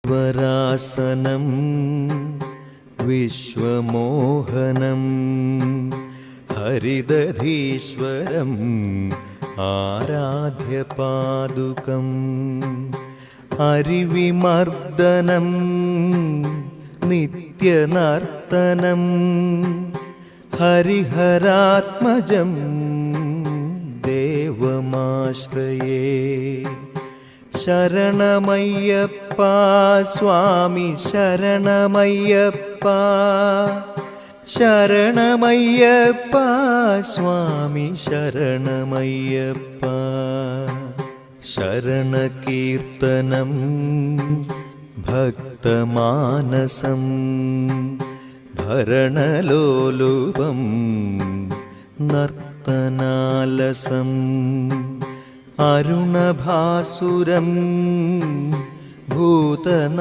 വരാസനം വിശ്വമോഹനം ഹരിദധീശ്വരം ആരാധ്യപാദുകം അരിവിമർദ്ദനം നിത്യനർത്തനം ഹരിഹരാത്മജം ദേവമാശ്രയേ. ശരണമയ്യപ്പ സ്വാമി ശരണമയ്യപ്പ, ശരണമയ്യപ്പ സ്വാമി ശരണമയ്യപ്പ. ശരണകീർത്തനം ഭക്തമാനസം ഭരണലോലുപം നർത്തനാലസം അരുണഭാസുരം ഭൂതന